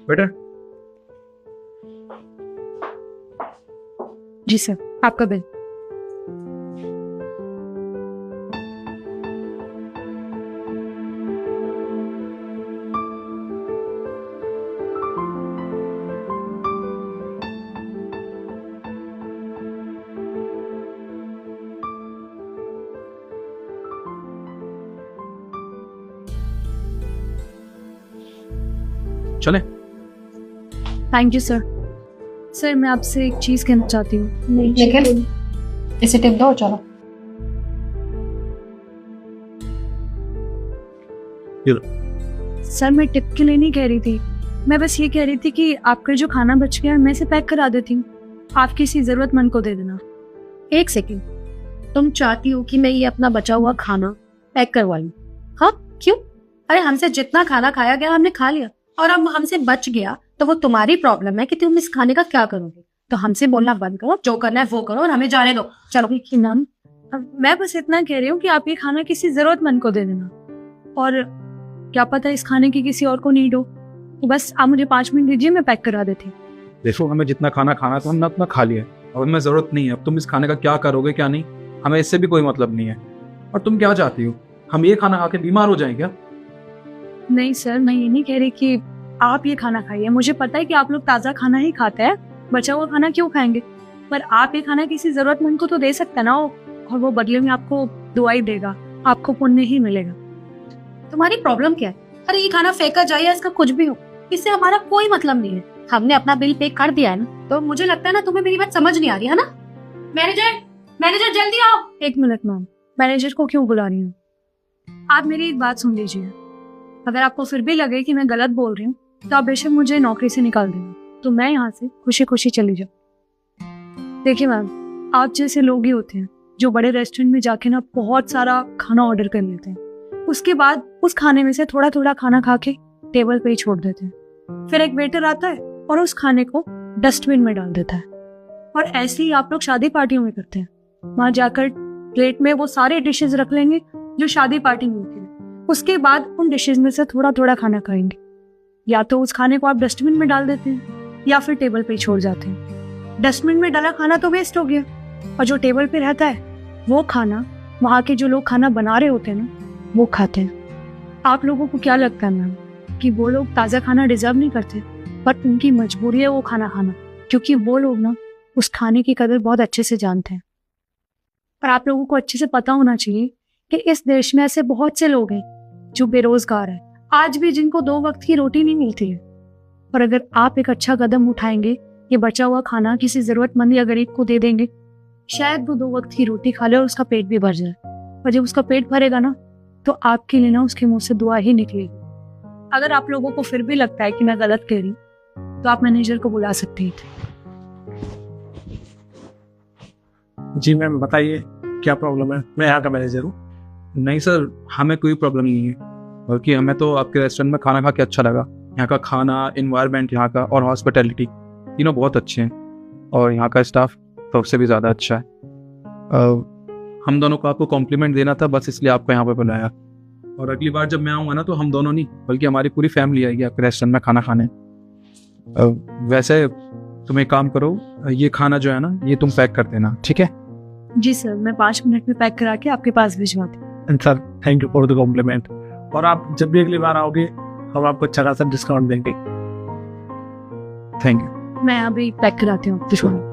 बेटा। जी सर, आपका बिल। चले। Thank you sir. सर मैं आपसे एक चीज कहना चाहती हूँ। निखिल, इसे टिप दो, चलो। सर मैं टिप के लिए नहीं कह रही थी, मैं बस ये कह रही थी कि आपका जो खाना बच गया है मैं इसे पैक करा देती हूँ, आप किसी जरूरतमंद को दे देना। एक सेकेंड, तुम चाहती हो कि मैं ये अपना बचा हुआ खाना पैक करवा लूं? हाँ, क्यों? अरे हमसे जितना खाना खाया गया हमने खा लिया, और अब हमसे बच गया तो वो तुम्हारी प्रॉब्लम है कि तुम इस खाने का क्या करोगे। तो हमसे बोलना बंद करो, जो करना है वो करो और हमें जाने दो। चलो। मैम मैं बस इतना कह रही हूँ कि आप ये खाना किसी जरूरतमंद को दे देना, और क्या पता इस खाने की किसी और को नीड हो, तो बस आप मुझे 5 मिनट दीजिए, मैं पैक करा देती हूँ। देखो, हमें जितना खाना खाना था हमने अपना खा लिया है, अब हमें जरूरत नहीं है। अब तुम इस खाने का क्या करोगे क्या नहीं, हमें इससे भी कोई मतलब नहीं है। और तुम क्या चाहती हो, हम ये खाना खा के बीमार हो जाएं क्या? नहीं सर, मैं ये नहीं कह रही कि आप ये खाना खाइए, मुझे पता है कि आप लोग ताज़ा खाना ही खाते हैं, बचा हुआ खाना क्यों खाएंगे, पर आप ये खाना किसी जरूरतमंद को तो दे सकते हैं ना, और वो बदले में आपको दुआई देगा, आपको पुण्य ही मिलेगा। तुम्हारी प्रॉब्लम क्या है? अरे ये खाना फेंका जाए या इसका कुछ भी हो, इससे हमारा कोई मतलब नहीं है। हमने अपना बिल पे कर दिया है ना, तो मुझे लगता है ना तुम्हें मेरी बात समझ नहीं आ रही है ना। मैनेजर जल्दी आओ। 1 मिनट मैम, मैनेजर को क्यों बुला रही हूँ? आप मेरी एक बात सुन लीजिए, अगर आपको फिर भी लगे कि मैं गलत बोल रही हूँ तो आप बेशक मुझे नौकरी से निकाल देना, तो मैं यहाँ से खुशी खुशी चली जाऊँ। देखिए मैम, आप जैसे लोग ही होते हैं जो बड़े रेस्टोरेंट में जाके ना बहुत सारा खाना ऑर्डर कर लेते हैं, उसके बाद उस खाने में से थोड़ा थोड़ा खाना खा के टेबल पे ही छोड़ देते हैं, फिर एक वेटर आता है और उस खाने को डस्टबिन में डाल देता है। और ऐसे ही आप लोग शादी पार्टियों में करते हैं, वहां जाकर प्लेट में वो सारे डिशेज रख लेंगे जो शादी पार्टी में होती है, उसके बाद उन डिशेज में से थोड़ा थोड़ा खाना खाएंगे। या तो उस खाने को आप डस्टबिन में डाल देते हैं या फिर टेबल पे ही छोड़ जाते हैं। डस्टबिन में डाला खाना तो वेस्ट हो गया, और जो टेबल पे रहता है वो खाना वहाँ के जो लोग खाना बना रहे होते हैं ना, वो खाते हैं। आप लोगों को क्या लगता है मैम कि वो लोग ताज़ा खाना डिजर्व नहीं करते, पर उनकी मजबूरी है वो खाना खाना, क्योंकि वो लोग ना उस खाने की कदर बहुत अच्छे से जानते हैं। पर आप लोगों को अच्छे से पता होना चाहिए कि इस देश में ऐसे बहुत से लोग हैं जो बेरोजगार हैं, आज भी जिनको 2 वक्त की रोटी नहीं मिलती है। और अगर आप एक अच्छा कदम उठाएंगे, ये बचा हुआ खाना किसी जरूरतमंद या गरीब को दे देंगे, शायद वो 2 वक्त की रोटी खा ले और उसका पेट भी भर जाए। और जब उसका पेट भरेगा ना, तो आपके लिए ना उसके मुंह से दुआ ही निकलेगी। अगर आप लोगों को फिर भी लगता है कि मैं गलत कह रही हूँ तो आप मैनेजर को बुला सकते हैं। जी मैम, बताइए क्या प्रॉब्लम है? मैं यहाँ का मैनेजर हूँ। नहीं सर, हमें कोई प्रॉब्लम नहीं है, बल्कि हमें तो आपके रेस्टोरेंट में खाना खा के अच्छा लगा। यहाँ का खाना, इन्वायरमेंट यहाँ का और हॉस्पिटैलिटी तीनों बहुत अच्छे हैं, और यहाँ का स्टाफ तो उससे भी ज़्यादा अच्छा है। हम दोनों को आपको कॉम्प्लीमेंट देना था, बस इसलिए आपको यहाँ पे बुलाया। और अगली बार जब मैं आऊँगा ना, तो हम दोनों नहीं बल्कि हमारी पूरी फैमिली आएगी आपके रेस्टोरेंट में खाना खाने। वैसे तुम एक काम करो, ये खाना जो है ना, ये तुम पैक कर देना, ठीक है? जी सर, मैं 5 मिनट में पैक करा के आपके पास भिजवाती हूँ। Sir thank you for the compliment, और आप जब भी अगली बार आओगे हम आपको अच्छा खासा डिस्काउंट देंगे। Thank you. मैं अभी पैक कराती हूँ, भिजवाऊँ।